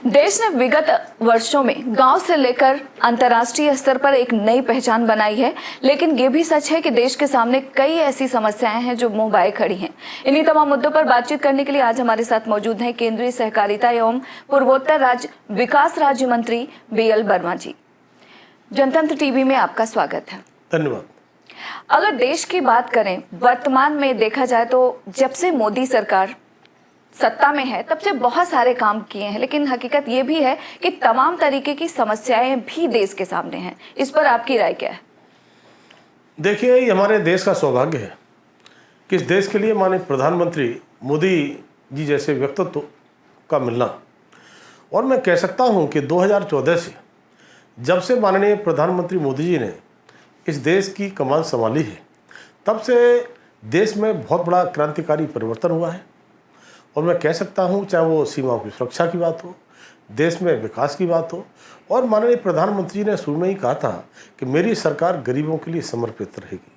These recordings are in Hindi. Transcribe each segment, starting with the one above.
देश ने विगत वर्षों में गांव से लेकर अंतर्राष्ट्रीय स्तर पर एक नई पहचान बनाई है, लेकिन ये भी सच है कि देश के सामने कई ऐसी समस्याएं हैं जो मुंह बाए खड़ी हैं। इन्हीं तमाम मुद्दों पर बातचीत करने के लिए आज हमारे साथ मौजूद हैं केंद्रीय सहकारिता एवं पूर्वोत्तर राज्य विकास राज्य मंत्री BL वर्मा जी। जनतंत्र टीवी में आपका स्वागत है। धन्यवाद। अगर देश की बात करें, वर्तमान में देखा जाए तो जब से मोदी सरकार सत्ता में है तब से बहुत सारे काम किए हैं, लेकिन हकीकत ये भी है कि तमाम तरीके की समस्याएं भी देश के सामने हैं। इस पर आपकी राय क्या है? देखिए, ये हमारे देश का सौभाग्य है कि इस देश के लिए माननीय प्रधानमंत्री मोदी जी जैसे व्यक्तित्व का मिलना। और मैं कह सकता हूं कि 2014 से जब से माननीय प्रधानमंत्री मोदी जी ने इस देश की कमान संभाली है, तब से देश में बहुत बड़ा क्रांतिकारी परिवर्तन हुआ है। और मैं कह सकता हूं, चाहे वो सीमाओं की सुरक्षा की बात हो, देश में विकास की बात हो, और माननीय प्रधानमंत्री ने शुरू में ही कहा था कि मेरी सरकार गरीबों के लिए समर्पित रहेगी।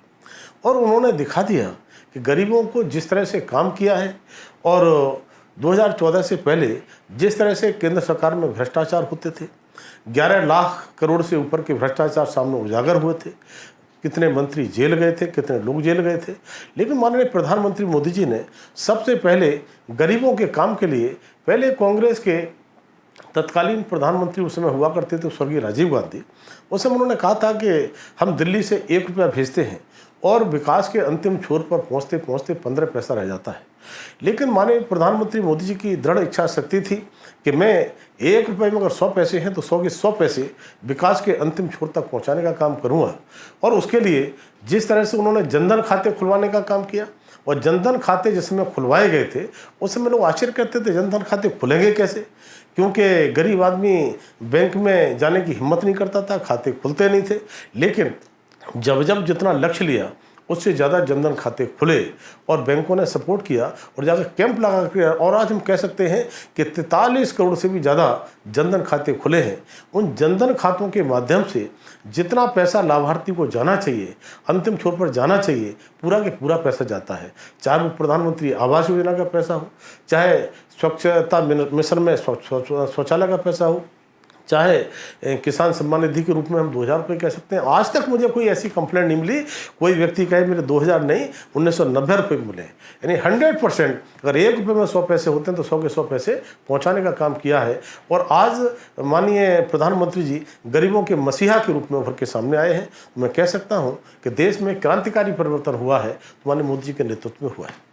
और उन्होंने दिखा दिया कि गरीबों को जिस तरह से काम किया है, और 2014 से पहले जिस तरह से केंद्र सरकार में भ्रष्टाचार होते थे, 11 लाख करोड़ से ऊपर के भ्रष्टाचार सामने उजागर हुए थे, कितने मंत्री जेल गए थे, कितने लोग जेल गए थे, लेकिन माननीय प्रधानमंत्री मोदी जी ने सबसे पहले गरीबों के काम के लिए, पहले कांग्रेस के तत्कालीन प्रधानमंत्री उस समय हुआ करते थे स्वर्गीय राजीव गांधी, उस समय उन्होंने कहा था कि हम दिल्ली से 1 रुपया भेजते हैं और विकास के अंतिम छोर पर पहुँचते पहुँचते 15 पैसा रह जाता है। लेकिन माननीय प्रधानमंत्री मोदी जी की दृढ़ इच्छा शक्ति थी कि मैं 1 रुपये में अगर 100 पैसे हैं तो 100 के 100 पैसे विकास के अंतिम छोर तक पहुंचाने का काम करूंगा। और उसके लिए जिस तरह से उन्होंने जनधन खाते खुलवाने का काम किया, और जनधन खाते जिस समय खुलवाए गए थे उस समय लोग आश्चर्य करते थे जनधन खाते खुलेंगे कैसे, क्योंकि गरीब आदमी बैंक में जाने की हिम्मत नहीं करता था, खाते खुलते नहीं थे। लेकिन जब जब जितना लक्ष्य लिया उससे ज़्यादा जनधन खाते खुले और बैंकों ने सपोर्ट किया और जाकर कैंप लगा कर, और आज हम कह सकते हैं कि 43 करोड़ से भी ज़्यादा जनधन खाते खुले हैं। उन जनधन खातों के माध्यम से जितना पैसा लाभार्थी को जाना चाहिए, अंतिम छोर पर जाना चाहिए, पूरा के पूरा पैसा जाता है। चाहे वो प्रधानमंत्री आवास योजना का पैसा हो, चाहे स्वच्छता मिशन में शौचालय का पैसा हो, चाहे किसान सम्मान निधि के रूप में हम 2000 रुपये कह सकते हैं। आज तक मुझे कोई ऐसी कंप्लेंट नहीं मिली, कोई व्यक्ति कहे मेरे 2000 नहीं 1990 रुपये मिले। यानी 100% अगर 1 रुपये में 100 पैसे होते हैं तो 100 के 100 पैसे पहुंचाने का काम किया है। और आज माननीय प्रधानमंत्री जी गरीबों के मसीहा के रूप में उभर के सामने आए हैं। मैं कह सकता हूँ कि देश में क्रांतिकारी परिवर्तन हुआ है तो माननीय मोदी जी के नेतृत्व में हुआ है।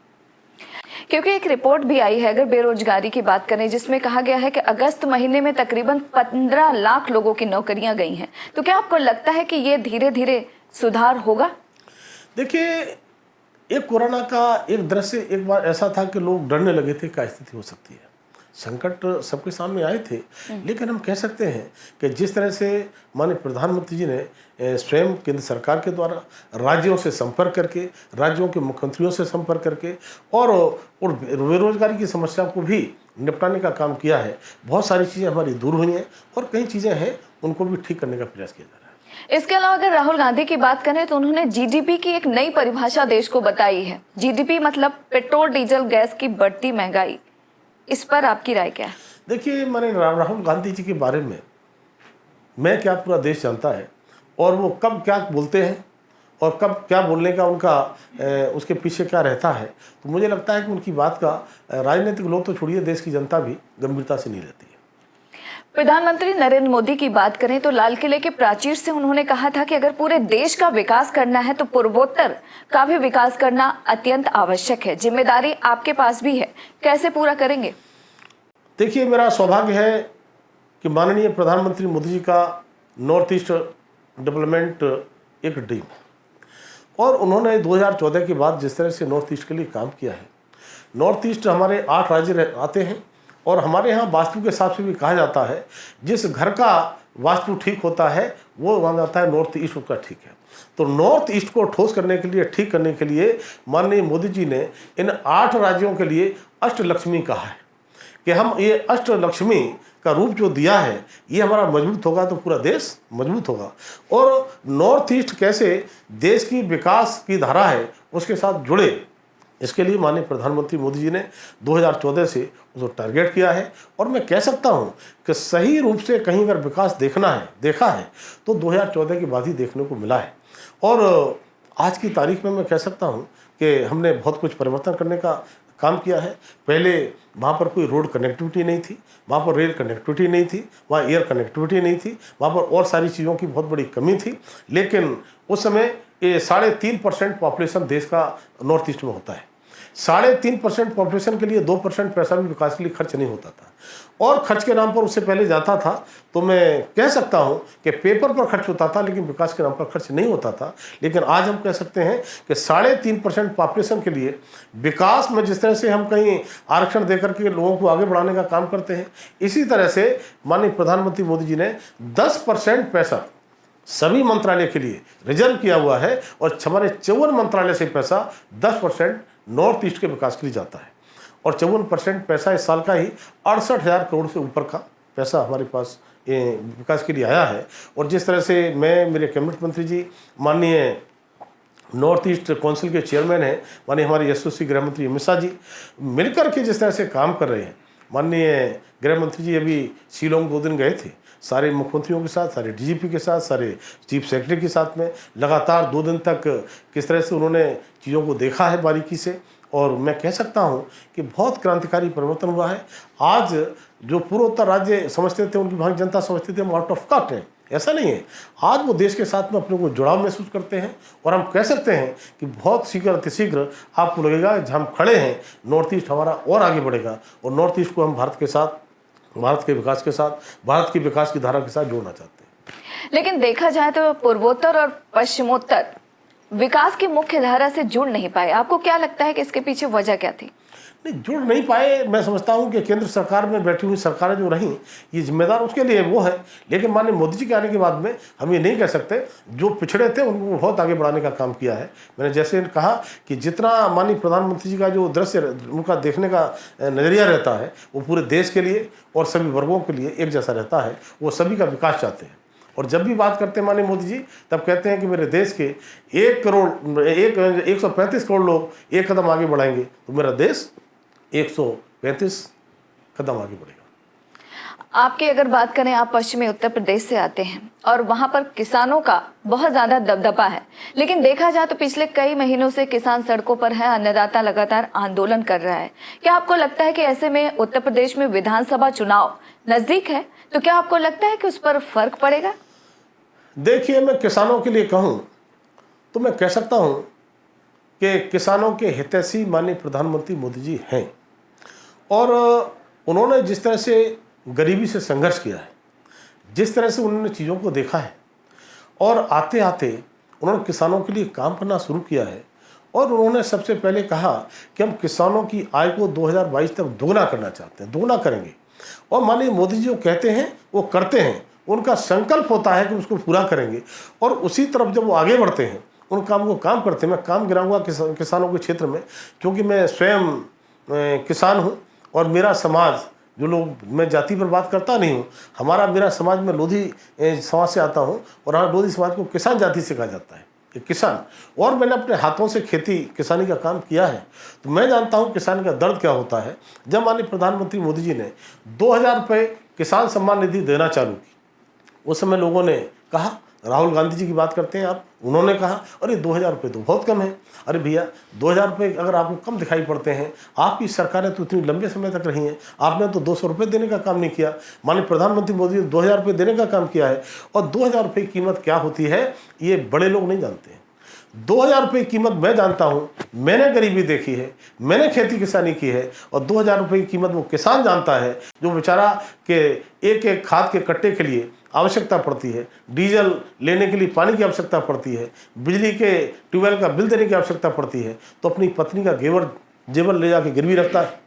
क्योंकि एक रिपोर्ट भी आई है, अगर बेरोजगारी की बात करें, जिसमें कहा गया है कि अगस्त महीने में तकरीबन 15 लाख लोगों की नौकरियां गई हैं, तो क्या आपको लगता है कि ये धीरे धीरे सुधार होगा? देखिए, एक कोरोना का एक दृश्य एक बार ऐसा था कि लोग डरने लगे थे क्या स्थिति हो सकती है। संकट सबके सामने आए थे, लेकिन हम कह सकते हैं कि जिस तरह से माननीय प्रधानमंत्री जी ने स्वयं केंद्र सरकार के द्वारा राज्यों से संपर्क करके, राज्यों के मुख्यमंत्रियों से संपर्क करके और बेरोजगारी की समस्या को भी निपटाने का काम किया है। बहुत सारी चीज़ें हमारी दूर हुई हैं और कई चीज़ें हैं उनको भी ठीक करने का प्रयास किया जा रहा है। इसके अलावा अगर राहुल गांधी की बात करें तो उन्होंने GDP की एक नई परिभाषा देश को बताई है। GDP मतलब पेट्रोल डीजल गैस की बढ़ती महंगाई। इस पर आपकी राय क्या है? देखिए, मैंने राहुल गांधी जी के बारे में मैं क्या पूरा देश जानता है, और वो कब क्या बोलते हैं और कब क्या बोलने का उनका उसके पीछे क्या रहता है, तो मुझे लगता है कि उनकी बात का राजनीतिक लोग तो छोड़िए, देश की जनता भी गंभीरता से नहीं लेती है। प्रधानमंत्री नरेंद्र मोदी की बात करें तो लाल किले के प्राचीर से उन्होंने कहा था कि अगर पूरे देश का विकास करना है तो पूर्वोत्तर का भी विकास करना अत्यंत आवश्यक है। जिम्मेदारी आपके पास भी है, कैसे पूरा करेंगे? देखिए, मेरा सौभाग्य है कि माननीय प्रधानमंत्री मोदी जी का नॉर्थ ईस्ट डेवलपमेंट एक ड्रीम है, और उन्होंने 2014 के बाद जिस तरह से नॉर्थ ईस्ट के लिए काम किया है, नॉर्थ ईस्ट हमारे 8 राज्य आते हैं, और हमारे यहाँ वास्तु के हिसाब से भी कहा जाता है जिस घर का वास्तु ठीक होता है वो माना जाता है नॉर्थ ईस्ट उसका ठीक है। तो नॉर्थ ईस्ट को ठोस करने के लिए, ठीक करने के लिए माननीय मोदी जी ने इन 8 राज्यों के लिए अष्टलक्ष्मी कहा है कि हम ये अष्टलक्ष्मी का रूप जो दिया है ये हमारा मजबूत होगा तो पूरा देश मजबूत होगा। और नॉर्थ ईस्ट कैसे देश की विकास की धारा है उसके साथ जुड़े, इसके लिए माननीय प्रधानमंत्री मोदी जी ने 2014 से उसको टारगेट किया है। और मैं कह सकता हूं कि सही रूप से कहीं अगर विकास देखा है तो 2014 के बाद ही देखने को मिला है। और आज की तारीख में मैं कह सकता हूं कि हमने बहुत कुछ परिवर्तन करने का काम किया है। पहले वहाँ पर कोई रोड कनेक्टिविटी नहीं थी, वहाँ पर रेल कनेक्टिविटी नहीं थी, वहाँ एयर कनेक्टिविटी नहीं थी, वहाँ पर और सारी चीज़ों की बहुत बड़ी कमी थी। लेकिन उस समय ये 3.5% पॉपुलेशन देश का नॉर्थ ईस्ट में होता है। 3.5% पॉपुलेशन के लिए 2% पैसा भी विकास के लिए खर्च नहीं होता था, और खर्च के नाम पर उससे पहले जाता था तो मैं कह सकता हूं कि पेपर पर खर्च होता था लेकिन विकास के नाम पर खर्च नहीं होता था। लेकिन आज हम कह सकते हैं कि 3.5% पॉपुलेशन के लिए विकास में जिस तरह से हम कहीं आरक्षण देकर के लोगों को आगे बढ़ाने का काम करते हैं, इसी तरह से माननीय प्रधानमंत्री मोदी जी ने 10% पैसा सभी मंत्रालय के लिए रिजर्व किया हुआ है, और हमारे 54 मंत्रालय से पैसा 10% नॉर्थ ईस्ट के विकास के लिए जाता है। और 54% पैसा इस साल का ही 68,000 करोड़ से ऊपर का पैसा हमारे पास विकास के लिए आया है। और जिस तरह से मैं, मेरे कैबिनेट मंत्री जी, माननीय नॉर्थ ईस्ट काउंसिल के चेयरमैन हैं माननीय हमारे यशस्वी गृह मंत्री अमित शाह जी, मिलकर के जिस तरह से काम कर रहे हैं। माननीय गृह मंत्री जी अभी शिलोंग 2 दिन गए थे, सारे मुख्यमंत्रियों के साथ, सारे डीजीपी के साथ, सारे चीफ सेक्रेटरी के साथ में लगातार 2 दिन तक किस तरह से उन्होंने चीज़ों को देखा है बारीकी से। और मैं कह सकता हूं कि बहुत क्रांतिकारी परिवर्तन हुआ है। आज जो पूर्वोत्तर राज्य समझते थे, उनकी वहाँ जनता समझते थे हम आउट ऑफ कास्ट हैं, ऐसा नहीं है। आज वो देश के साथ में अपने को जुड़ाव महसूस करते हैं, और हम कह सकते हैं कि बहुत शीघ्र अतिशीघ्र आपको लगेगा जहाँ हम खड़े हैं, नॉर्थ ईस्ट हमारा और आगे बढ़ेगा, और नॉर्थ ईस्ट को हम भारत के साथ, भारत के विकास के साथ, भारत की विकास की धारा के साथ जोड़ना चाहते हैं। लेकिन देखा जाए तो पूर्वोत्तर और पश्चिमोत्तर विकास की मुख्य धारा से जुड़ नहीं पाए। आपको क्या लगता है कि इसके पीछे वजह क्या थी? नहीं, जुड़ नहीं पाए। मैं समझता हूं कि केंद्र सरकार में बैठी हुई सरकारें जो रहीं, ये जिम्मेदार उसके लिए वो है। लेकिन माननीय मोदी जी के आने के बाद में हम ये नहीं कह सकते, जो पिछड़े थे उनको बहुत आगे बढ़ाने का काम किया है। मैंने जैसे कहा कि जितना माननीय प्रधानमंत्री जी का जो दृश्य उनका देखने का नज़रिया रहता है, वो पूरे देश के लिए और सभी वर्गों के लिए एक जैसा रहता है। वो सभी का विकास चाहते हैं, और जब भी बात करते हैं माननीय मोदी जी, तब कहते हैं कि मेरे देश के 135 करोड़ लोग एक कदम आगे बढ़ाएंगे तो मेरा देश 135 कदम आगे बढ़ेगा। आपकी अगर बात करें, आप पश्चिमी उत्तर प्रदेश से आते हैं और वहां पर किसानों का बहुत ज्यादा दबदबा है, लेकिन देखा जाए तो पिछले कई महीनों से किसान सड़कों पर है, अन्नदाता लगातार आंदोलन कर रहा है। क्या आपको लगता है कि ऐसे में उत्तर प्रदेश में विधानसभा चुनाव नजदीक है, तो क्या आपको लगता है कि उस पर फर्क पड़ेगा? देखिए, मैं किसानों के लिए कहूं तो मैं कह सकता हूं कि किसानों के हितैषी माननीय प्रधानमंत्री मोदी जी हैं, और उन्होंने जिस तरह से गरीबी से संघर्ष किया है, जिस तरह से उन्होंने चीज़ों को देखा है, और आते आते उन्होंने किसानों के लिए काम करना शुरू किया है। और उन्होंने सबसे पहले कहा कि हम किसानों की आय को 2022 तक दोगुना करना चाहते हैं, दोगुना करेंगे। और माननीय मोदी जी जो कहते हैं वो करते हैं, उनका संकल्प होता है कि उसको पूरा करेंगे, और उसी तरफ जब वो आगे बढ़ते हैं, उन काम को काम करते हैं। मैं काम गिराऊंगा किसानों के क्षेत्र में, क्योंकि मैं स्वयं किसान हूँ, और मेरा समाज, जो लोग, मैं जाति पर बात करता नहीं हूँ, मेरा समाज, मैं लोधी समाज से आता हूँ, और हाँ, लोधी समाज को किसान जाति से कहा जाता है, किसान। और मैंने अपने हाथों से खेती किसानी का काम किया है, तो मैं जानता हूँ किसान का दर्द क्या होता है। जब माननीय प्रधानमंत्री मोदी जी ने 2,000 रुपये किसान सम्मान निधि देना चालू की, उस समय लोगों ने कहा, राहुल गांधी जी की बात करते हैं आप, उन्होंने कहा अरे 2,000 रुपये तो बहुत कम है। अरे भैया, 2,000 रुपये अगर आपको कम दिखाई पड़ते हैं, आपकी सरकारें तो इतनी लंबे समय तक रही हैं, आपने तो 200 रुपये देने का काम नहीं किया। माननीय प्रधानमंत्री मोदी ने 2,000 रुपये देने का काम किया है। और 2,000 रुपये की कीमत क्या होती है, ये बड़े लोग नहीं जानते हैं। 2,000 रुपये की कीमत मैं जानता हूँ, मैंने गरीबी देखी है, मैंने खेती किसानी की है। और 2,000 रुपये की कीमत वो किसान जानता है, जो बेचारा के एक एक खाद के कट्टे के लिए आवश्यकता पड़ती है, डीजल लेने के लिए पानी की आवश्यकता पड़ती है, बिजली के ट्यूबवेल का बिल देने की आवश्यकता पड़ती है, तो अपनी पत्नी का जेवर ले जाके गिरवी रखता है,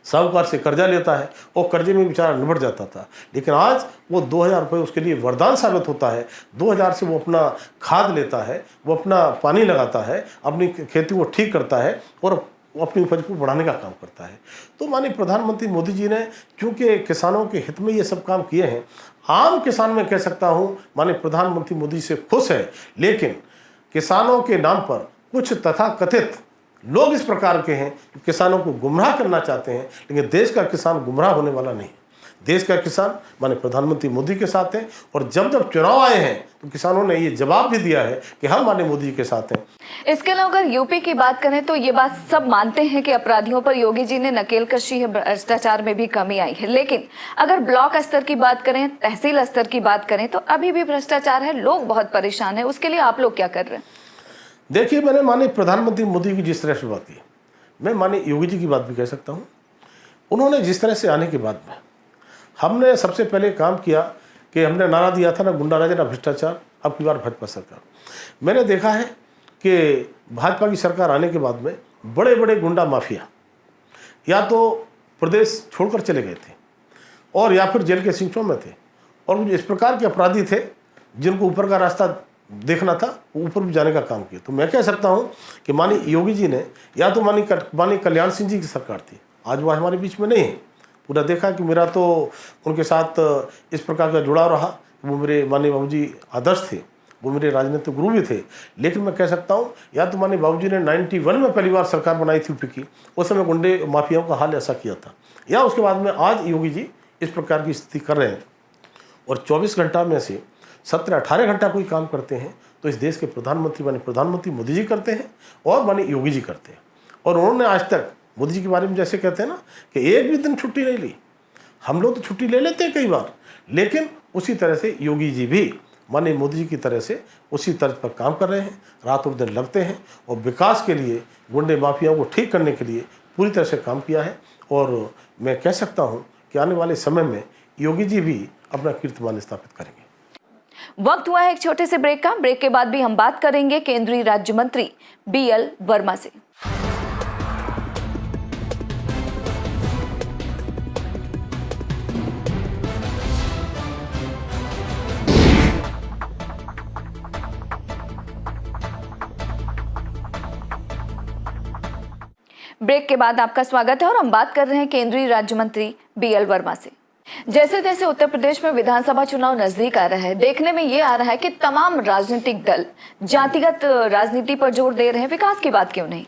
साहूकार से कर्जा लेता है, और कर्जे में बेचारा निपट जाता था। लेकिन आज वो 2,000 रुपये उसके लिए वरदान साबित होता है। 2,000 से वो अपना खाद लेता है, वो अपना पानी लगाता है, अपनी खेती को ठीक करता है, और वो अपनी उपज को बढ़ाने का काम करता है। तो माननीय प्रधानमंत्री मोदी जी ने चूँकि किसानों के हित में ये सब काम किए हैं, आम किसान में कह सकता हूँ माननीय प्रधानमंत्री मोदी से खुश है। लेकिन किसानों के नाम पर कुछ तथाकथित लोग इस प्रकार के हैं कि किसानों को गुमराह करना चाहते हैं, लेकिन देश का किसान गुमराह होने वाला नहीं है। देश का किसान माननीय प्रधानमंत्री मोदी के साथ है, और जब जब चुनाव आए हैं तो किसानों ने ये जवाब भी दिया है कि हम माननीय मोदी जी के साथ हैं। इसके अलावा अगर यूपी की बात करें तो ये बात सब मानते हैं कि अपराधियों पर योगी जी ने नकेल कसी है, भ्रष्टाचार में भी कमी आई है, लेकिन अगर ब्लॉक स्तर की बात करें, तहसील स्तर की बात करें तो अभी भी भ्रष्टाचार है, लोग बहुत परेशान है। उसके लिए आप लोग क्या कर रहे हैं? देखिए, मैंने माननीय प्रधानमंत्री मोदी की जिस तरह से बात की, मैं माननीय योगी जी की बात भी कह सकता हूँ। उन्होंने जिस तरह से आने के बाद में हमने सबसे पहले काम किया कि हमने नारा दिया था ना गुंडाराज ना भ्रष्टाचार, अब की बार भाजपा सरकार। मैंने देखा है कि भाजपा की सरकार आने के बाद में बड़े बड़े गुंडा माफिया या तो प्रदेश छोड़कर चले गए थे और या फिर जेल के सिंचों में थे, और कुछ इस प्रकार के अपराधी थे जिनको ऊपर का रास्ता देखना था, ऊपर भी जाने का काम किया। तो मैं कह सकता हूँ कि माननीय योगी जी ने, या तो माननीय कल्याण सिंह जी की सरकार थी, आज वो हमारे बीच में नहीं है। पूरा देखा कि मेरा तो उनके साथ इस प्रकार का जुड़ाव रहा, वो मेरे माननीय बाबूजी आदर्श थे, वो मेरे राजनीतिक गुरु भी थे। लेकिन मैं कह सकता हूँ, या तो माननीय बाबूजी ने 91 में पहली बार सरकार बनाई थी यूपी की, उस समय गुंडे माफियाओं का हाल ऐसा किया था, या उसके बाद में आज योगी जी इस प्रकार की स्थिति कर रहे हैं। और 24 घंटा में से 17-18 घंटा कोई काम करते हैं तो इस देश के प्रधानमंत्री माननीय प्रधानमंत्री मोदी जी करते हैं और माननीय योगी जी करते हैं। और उन्होंने आज तक मोदी जी के बारे में जैसे कहते हैं ना कि एक भी दिन छुट्टी नहीं ली। हम लोग तो छुट्टी ले लेते हैं कई बार, लेकिन उसी तरह से योगी जी भी माननीय मोदी जी की तरह से उसी तर्ज पर काम कर रहे हैं, रात और दिन लगते हैं, और विकास के लिए, गुंडे माफियाओं को ठीक करने के लिए पूरी तरह से काम किया है। और मैं कह सकता हूँ कि आने वाले समय में योगी जी भी अपना कीर्तिमान स्थापित करेंगे। वक्त हुआ है एक छोटे से ब्रेक का। ब्रेक के बाद भी हम बात करेंगे केंद्रीय राज्य मंत्री BL वर्मा से। ब्रेक के बाद आपका स्वागत है और हम बात कर रहे हैं केंद्रीय राज्य मंत्री BL वर्मा से। जैसे जैसे उत्तर प्रदेश में विधानसभा चुनाव नजदीक आ रहा है, देखने में ये आ रहा है कि तमाम राजनीतिक दल जातिगत राजनीति पर जोर दे रहे हैं, विकास की बात क्यों नहीं?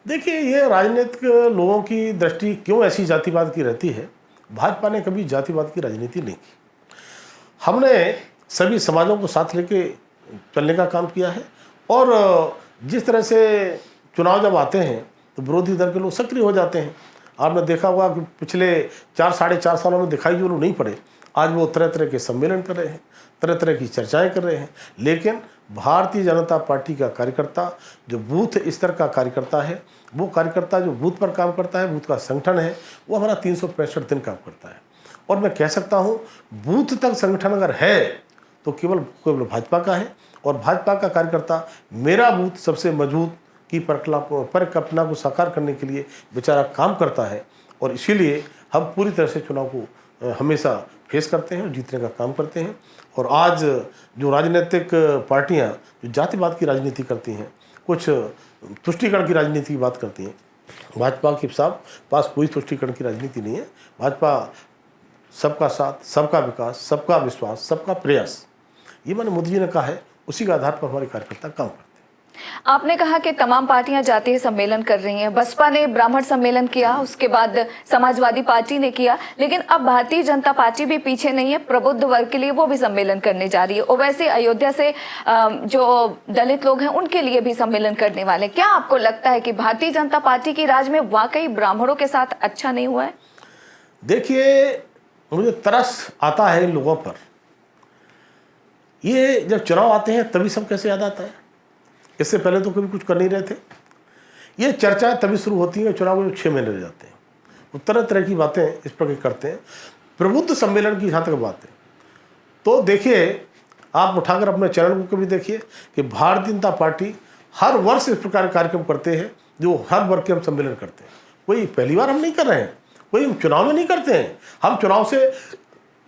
देखिए, ये राजनीतिक लोगों की दृष्टि क्यों ऐसी जातिवाद की रहती है। भाजपा ने कभी जातिवाद की राजनीति नहीं की। हमने सभी समाजों को साथ लेके चलने का काम किया है, और जिस तरह से चुनाव जब आते हैं तो विरोधी दल के लोग सक्रिय हो जाते हैं। आपने देखा होगा कि पिछले 4-4.5 सालों में दिखाई जो नहीं पड़े, आज वो तरह तरह के सम्मेलन कर रहे हैं, तरह तरह की चर्चाएं कर रहे हैं। लेकिन भारतीय जनता पार्टी का कार्यकर्ता, जो बूथ स्तर का कार्यकर्ता है, वो कार्यकर्ता जो बूथ पर काम करता है, बूथ का संगठन है, वो हमारा 365 दिन काम करता है। और मैं कह सकता हूँ, बूथ तक संगठन अगर है तो केवल भाजपा का है, और भाजपा का कार्यकर्ता मेरा बूथ सबसे मजबूत की परिकल्पना को साकार करने के लिए बेचारा काम करता है। और इसीलिए हम पूरी तरह से चुनाव को हमेशा फेस करते हैं और जीतने का काम करते हैं। और आज जो राजनीतिक पार्टियां जो जातिवाद की राजनीति करती हैं, कुछ तुष्टीकरण की राजनीति की बात करती हैं, भाजपा के पास कोई तुष्टीकरण की राजनीति नहीं है। भाजपा सबका साथ, सबका विकास, सबका विश्वास, सबका प्रयास, ये मैंने मोदी जी ने कहा है, उसी के आधार पर हमारे कार्यकर्ता काम करते हैं। आपने कहा कि तमाम पार्टियां जातीय सम्मेलन कर रही हैं। बसपा ने ब्राह्मण सम्मेलन किया, उसके बाद समाजवादी पार्टी ने किया, लेकिन अब भारतीय जनता पार्टी भी पीछे नहीं है। प्रबुद्ध वर्ग के लिए वो भी सम्मेलन करने जा रही है, और वैसे अयोध्या से जो दलित लोग हैं उनके लिए भी सम्मेलन करने वाले। क्या आपको लगता है कि भारतीय जनता पार्टी की राज में वाकई ब्राह्मणों के साथ अच्छा नहीं हुआ है? देखिए, मुझे तरस आता है इन लोगों पर। ये जब चुनाव आते हैं तभी सब कैसे याद आता है, इससे पहले तो कभी कुछ कर नहीं रहे थे। ये चर्चाएं तभी शुरू होती हैं चुनाव में 6 महीने रह जाते हैं, वो तरह तरह की बातें इस प्रकार करते हैं। प्रबुद्ध सम्मेलन की जहाँ तक बात है, तो देखिए, आप उठाकर अपने चैनल को भी देखिए कि भारतीय जनता पार्टी हर वर्ष इस प्रकार के कार्यक्रम करते हैं, जो हर वर्ग के हम सम्मेलन करते हैं। कोई पहली बार हम नहीं कर रहे हैं, कोई हम चुनाव में नहीं करते हैं, हम चुनाव से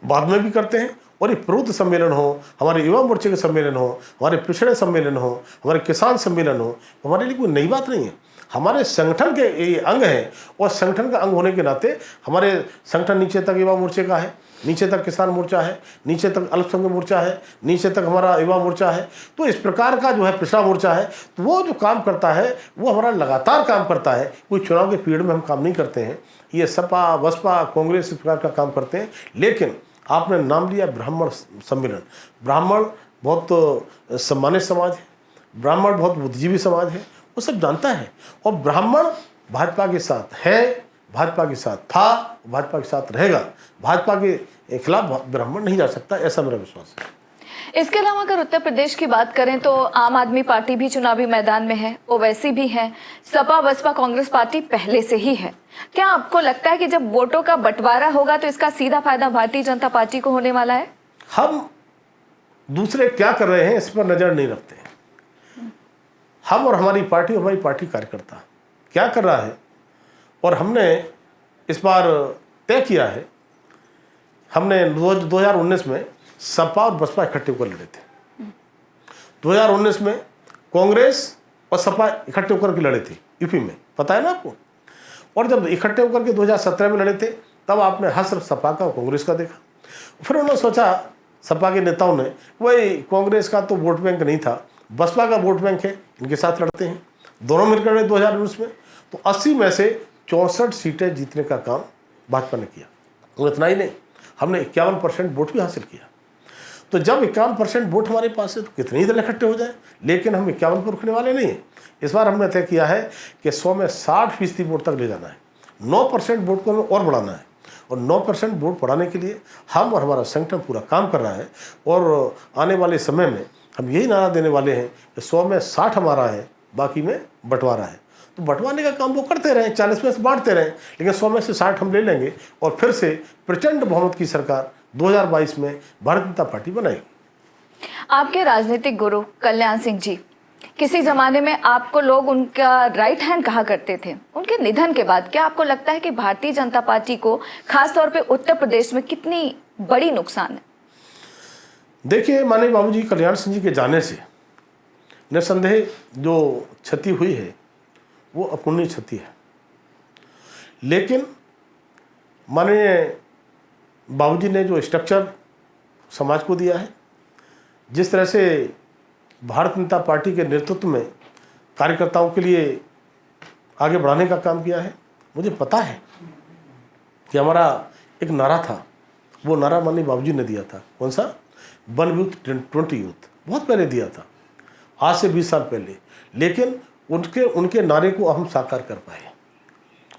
बाद में भी करते हैं। और ये प्रबुद्ध सम्मेलन हो, हमारे युवा मोर्चे के सम्मेलन हो, हमारे पिछड़े सम्मेलन हो, हमारे किसान सम्मेलन हो, हमारे लिए कोई नई बात नहीं है। हमारे संगठन के ये अंग हैं, और संगठन का अंग होने के नाते हमारे संगठन नीचे तक युवा मोर्चे का है, नीचे तक किसान मोर्चा है, नीचे तक अल्पसंख्यक मोर्चा है, नीचे तक हमारा युवा मोर्चा है। तो इस प्रकार का जो है पिछड़ा मोर्चा है, तो वो जो काम करता है वो हमारा लगातार काम करता है। कोई चुनाव के पीरियड में हम काम नहीं करते हैं। ये सपा, बसपा, कांग्रेस इस प्रकार का काम करते हैं। लेकिन आपने नाम लिया ब्राह्मण सम्मेलन। ब्राह्मण बहुत सम्मानित समाज है, ब्राह्मण बहुत बुद्धिजीवी समाज है, वो सब जानता है। और ब्राह्मण भाजपा के साथ है, भाजपा के साथ था, भाजपा के साथ रहेगा। भाजपा के खिलाफ ब्राह्मण नहीं जा सकता, ऐसा मेरा विश्वास है। इसके अलावा अगर उत्तर प्रदेश की बात करें तो आम आदमी पार्टी भी चुनावी मैदान में है, ओवैसी भी है, सपा बसपा कांग्रेस पार्टी पहले से ही है। क्या आपको लगता है कि जब वोटों का बंटवारा होगा तो इसका सीधा फायदा भारतीय जनता पार्टी को होने वाला है? हम दूसरे क्या कर रहे हैं इस पर नजर नहीं रखते हैं। हम और हमारी पार्टी कार्यकर्ता क्या कर रहा है, और हमने इस बार तय किया है। हमने 2019 में सपा और बसपा इकट्ठे होकर लड़े थे। 2019 में कांग्रेस और सपा इकट्ठे होकर के लड़े थे यूपी में, पता है ना आपको। और जब इकट्ठे होकर के 2017 में लड़े थे, तब आपने हर सपा का और कांग्रेस का देखा। फिर उन्होंने सोचा, सपा के नेताओं ने, वही कांग्रेस का तो वोट बैंक नहीं था, बसपा का वोट बैंक है, इनके साथ लड़ते हैं। दोनों मिलकर लड़े 2019 में, तो 80 में से 64 सीटें जीतने का काम भाजपा ने किया। और इतना ही नहीं, हमने 51% वोट भी हासिल किया। तो जब 51% वोट हमारे पास है तो कितने ही दल इकट्ठे हो जाए, लेकिन हम 51 पर रुकने वाले नहीं हैं। इस बार हमने तय किया है कि 100 में 60% वोट तक ले जाना है। 9% वोट को हमें और बढ़ाना है, और 9% वोट बढ़ाने के लिए हम और हमारा संगठन पूरा काम कर रहा है। और आने वाले समय में हम यही नारा देने वाले हैं कि 100 में 60 हमारा है, बाकी में बंटवारा है। तो बंटवाने का काम वो करते रहें, 40 में से बांटते रहें, लेकिन 100 में से 60 हम ले लेंगे, और फिर से प्रचंड बहुमत की सरकार 2022 में भारतीय जनता पार्टी बनाएगी। आपके राजनीतिक गुरु कल्याण सिंह जी, किसी जमाने में आपको लोग उनका राइट हैंड कहा करते थे। उनके निधन के बाद क्या आपको लगता है कि भारतीय जनता पार्टी को खासतौर पे उत्तर प्रदेश में कितनी बड़ी नुकसान है? देखिए, माननीय बाबूजी कल्याण सिंह जी के जाने से निस्संदेह जो क्षति हुई है वो अपूर्णीय क्षति है। लेकिन माननीय बाबूजी ने जो स्ट्रक्चर समाज को दिया है, जिस तरह से भारतीय जनता पार्टी के नेतृत्व में कार्यकर्ताओं के लिए आगे बढ़ाने का काम किया है, मुझे पता है कि हमारा एक नारा था, वो नारा माननीय बाबूजी ने दिया था। कौन सा? 1 यूथ 20 यूथ, बहुत पहले दिया था, आज से 20 साल पहले। लेकिन उनके नारे को हम साकार कर पाए,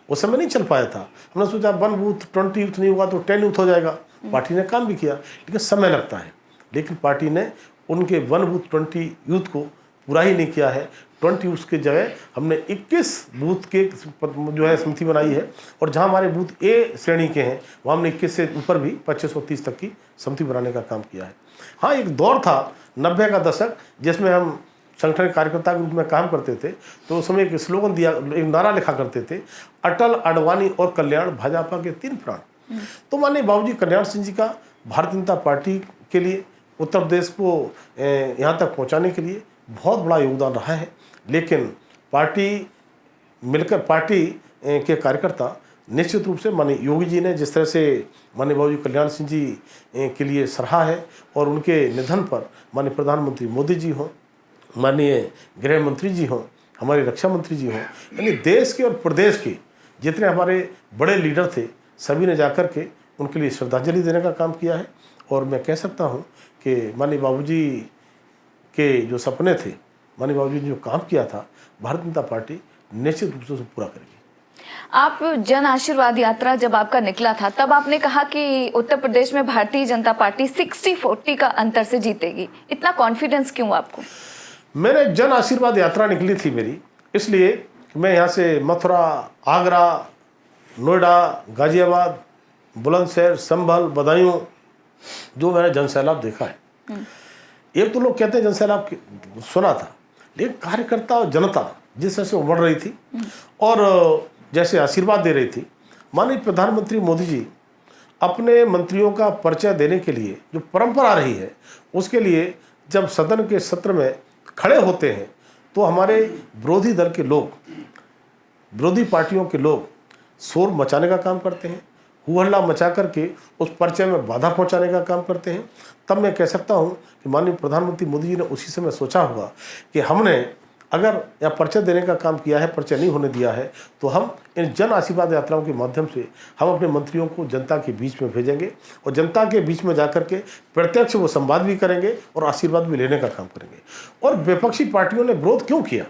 उस समय नहीं चल पाया था। हमने सोचा 1 यूथ 20 यूथ नहीं होगा तो 10 यूथ हो जाएगा। पार्टी ने काम भी किया, लेकिन समय लगता है। लेकिन पार्टी ने उनके 1 बूथ 20 यूथ को पूरा ही नहीं किया है। 20 यूथ की जगह हमने 21 बूथ के जो है समिति बनाई है, और जहां हमारे बूथ ए श्रेणी के हैं वहाँ हमने 21 से ऊपर भी 2530 तक की समिति बनाने का काम किया है। हाँ, एक दौर था 90 का दशक, जिसमें हम संगठन कार्यकर्ता के रूप में काम करते थे। तो उस समय एक स्लोगन दिया, एक नारा लिखा करते थे, अटल, अडवाणी और कल्याण भाजपा के 3 प्राण। तो माननीय बाबूजी कल्याण सिंह जी का भारतीय जनता पार्टी के लिए, उत्तर प्रदेश को यहाँ तक पहुँचाने के लिए बहुत बड़ा योगदान रहा है। लेकिन पार्टी के कार्यकर्ता निश्चित रूप से माननीय योगी जी ने जिस तरह से माननीय बाबूजी कल्याण सिंह जी के लिए सराहा है, और उनके निधन पर माननीय प्रधानमंत्री मोदी जी हों, माननीय गृह मंत्री जी हों, हमारे रक्षा मंत्री जी हों, यानी देश के और प्रदेश के जितने हमारे बड़े लीडर थे, सभी ने जाकर के उनके लिए श्रद्धांजलि देने का काम किया है। और मैं कह सकता हूं कि माननीय बाबूजी के जो सपने थे, माननीय बाबूजी ने जो काम किया था, भारतीय जनता पार्टी निश्चित रूप से उसे पूरा करेगी। आप जन आशीर्वाद यात्रा जब आपका निकला था, तब आपने कहा कि उत्तर प्रदेश में भारतीय जनता पार्टी 60-40 का अंतर से जीतेगी। इतना कॉन्फिडेंस क्यों आपको? मैंने जन आशीर्वाद यात्रा निकली थी मेरी, इसलिए मैं यहाँ से मथुरा, आगरा, नोएडा, गाजियाबाद, बुलंदशहर, संभल, बदायूं, जो मैंने जनसैलाब देखा है। एक तो लोग कहते हैं जनसैलाब सुना था, लेकिन कार्यकर्ता और जनता जिस तरह से उमड़ रही थी और जैसे आशीर्वाद दे रही थी, माननीय प्रधानमंत्री मोदी जी अपने मंत्रियों का परिचय देने के लिए जो परंपरा रही है, उसके लिए जब सदन के सत्र में खड़े होते हैं तो हमारे विरोधी दल के लोग विरोधी पार्टियों के लोग शोर मचाने का काम करते हैं, हुहल्ला मचा करके उस पर्चे में बाधा पहुंचाने का काम करते हैं, तब मैं कह सकता हूं कि माननीय प्रधानमंत्री मोदी जी ने उसी समय सोचा होगा कि हमने अगर यह पर्चा देने का काम किया है, पर्चा नहीं होने दिया है, तो हम इन जन आशीर्वाद यात्राओं के माध्यम से हम अपने मंत्रियों को जनता के बीच में भेजेंगे और जनता के बीच में जाकर के प्रत्यक्ष वो संवाद भी करेंगे और आशीर्वाद भी लेने का काम करेंगे। और विपक्षी पार्टियों ने विरोध क्यों किया,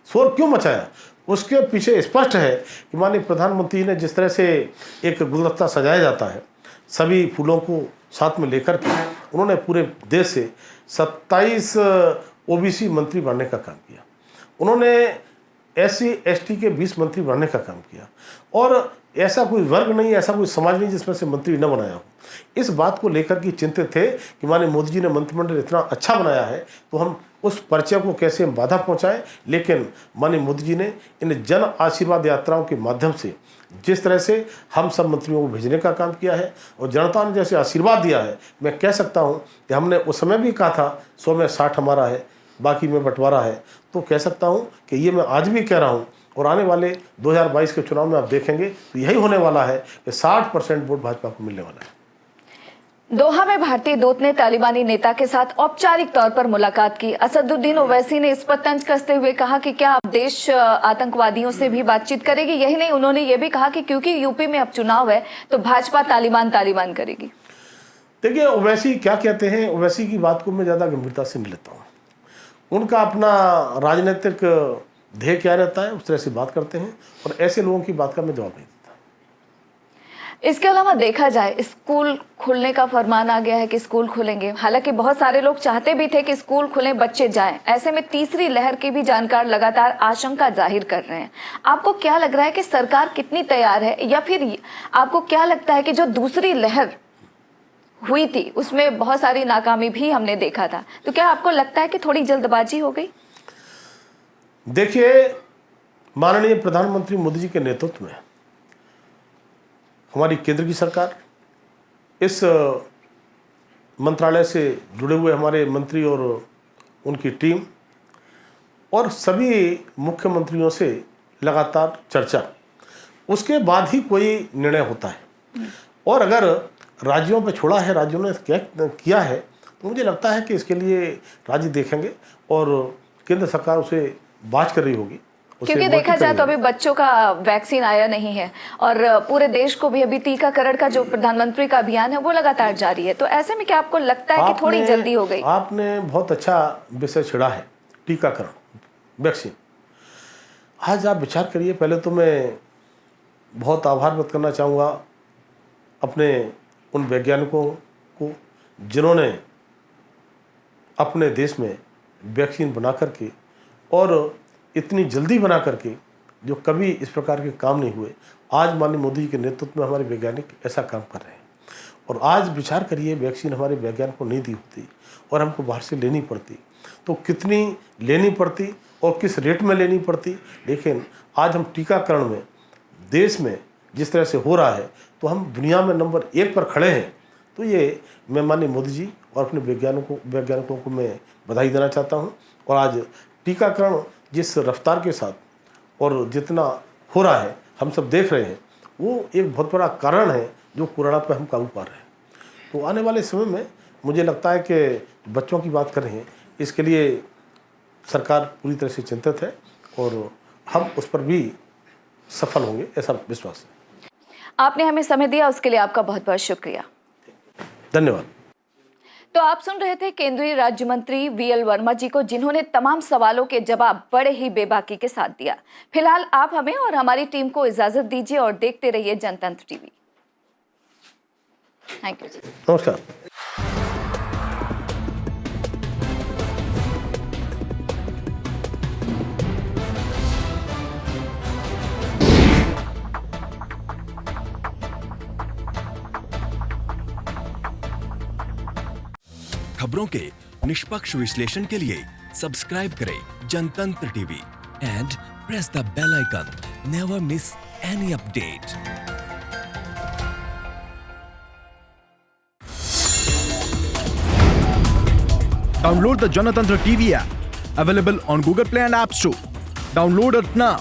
शोर क्यों मचाया, उसके पीछे स्पष्ट है कि माननीय प्रधानमंत्री ने जिस तरह से एक गुलदस्ता सजाया जाता है, सभी फूलों को साथ में लेकर के उन्होंने पूरे देश से 27 ओबीसी मंत्री बनने का काम किया। उन्होंने SC ST के 20 मंत्री बनने का काम किया और ऐसा कोई वर्ग नहीं, ऐसा कोई समाज नहीं जिसमें से मंत्री न बनाया हो। इस बात को लेकर के चिंतित थे कि माननीय मोदी जी ने मंत्रिमंडल इतना अच्छा बनाया है तो हम उस पर्चे को कैसे हम बाधा पहुंचाएं, लेकिन माननीय मोदी जी ने इन जन आशीर्वाद यात्राओं के माध्यम से जिस तरह से हम सब मंत्रियों को भेजने का काम किया है और जनता ने जैसे आशीर्वाद दिया है, मैं कह सकता हूं कि हमने उस समय भी कहा था 100 में 60 हमारा है, बाकी में बंटवारा है, तो कह सकता हूं कि ये मैं आज भी कह रहा हूं और आने वाले 2022 के चुनाव में आप देखेंगे तो यही होने वाला है कि 60% वोट भाजपा को मिलने वाला है। दोहा में भारतीय दूत ने तालिबानी नेता के साथ औपचारिक तौर पर मुलाकात की। असदुद्दीन ओवैसी ने इस पर तंज कसते हुए कहा कि क्या अब देश आतंकवादियों से भी बातचीत करेगी। यही नहीं, उन्होंने ये भी कहा कि क्योंकि यूपी में अब चुनाव है तो भाजपा तालिबान करेगी। देखिए ओवैसी क्या कहते हैं, ओवैसी की बात को मैं ज़्यादा गंभीरता से नहीं लेता हूँ। उनका अपना राजनीतिक ध्येय क्या रहता है उस तरह से बात करते हैं और ऐसे लोगों की बात का मैं जवाब नहीं देता। इसके अलावा देखा जाए स्कूल खुलने का फरमान आ गया है कि स्कूल खुलेंगे। हालांकि बहुत सारे लोग चाहते भी थे कि स्कूल खुलें, बच्चे जाएं। ऐसे में तीसरी लहर के भी जानकार लगातार आशंका जाहिर कर रहे हैं। आपको क्या लग रहा है कि सरकार कितनी तैयार है, या फिर आपको क्या लगता है कि जो दूसरी लहर हुई थी उसमें बहुत सारी नाकामी भी हमने देखा था, तो क्या आपको लगता है कि थोड़ी जल्दबाजी हो गई? देखिए माननीय प्रधानमंत्री मोदी जी के नेतृत्व में हमारी केंद्र की सरकार, इस मंत्रालय से जुड़े हुए हमारे मंत्री और उनकी टीम और सभी मुख्यमंत्रियों से लगातार चर्चा, उसके बाद ही कोई निर्णय होता है। और अगर राज्यों पे छोड़ा है, राज्यों ने क्या किया है, तो मुझे लगता है कि इसके लिए राज्य देखेंगे और केंद्र सरकार उसे बात कर रही होगी। क्योंकि देखा जाए तो अभी बच्चों का वैक्सीन आया नहीं है और पूरे देश को भी अभी टीकाकरण का जो प्रधानमंत्री का अभियान है वो लगातार जारी है, तो ऐसे में क्या आपको लगता है कि थोड़ी जल्दी हो गई? आपने बहुत अच्छा विषय छेड़ा है, टीकाकरण, वैक्सीन। आज आप विचार करिए, पहले तो मैं बहुत आभार व्यक्त करना चाहूँगा अपने उन वैज्ञानिकों को जिन्होंने अपने देश में वैक्सीन बना करके और इतनी जल्दी बना करके, जो कभी इस प्रकार के काम नहीं हुए, आज माननीय मोदी जी के नेतृत्व में हमारे वैज्ञानिक ऐसा काम कर रहे हैं। और आज विचार करिए, वैक्सीन हमारे वैज्ञानिकों को नहीं दी होती और हमको बाहर से लेनी पड़ती तो कितनी लेनी पड़ती और किस रेट में लेनी पड़ती। लेकिन आज हम टीकाकरण में देश में जिस तरह से हो रहा है तो हम दुनिया में नंबर 1 पर खड़े हैं। तो ये मैं माननीय मोदी जी और अपने वैज्ञानिकों को मैं बधाई देना चाहता हूँ। और आज टीकाकरण जिस रफ्तार के साथ और जितना हो रहा है हम सब देख रहे हैं, वो एक बहुत बड़ा कारण है जो कोरोना पर हम काबू पा रहे हैं। तो आने वाले समय में मुझे लगता है कि बच्चों की बात कर रहे हैं, इसके लिए सरकार पूरी तरह से चिंतित है और हम उस पर भी सफल होंगे, ऐसा विश्वास है। आपने हमें समय दिया, उसके लिए आपका बहुत बहुत शुक्रिया। धन्यवाद। तो आप सुन रहे थे केंद्रीय राज्य मंत्री VL वर्मा जी को, जिन्होंने तमाम सवालों के जवाब बड़े ही बेबाकी के साथ दिया। फिलहाल आप हमें और हमारी टीम को इजाजत दीजिए और देखते रहिए जनतंत्र टीवी। थैंक यू जी। नमस्कार। खबरों के निष्पक्ष विश्लेषण के लिए सब्सक्राइब करें Janatantra TV and press the bell icon. Never miss any update. Download the Janatantra TV app, available on Google Play and App Store. Download it now.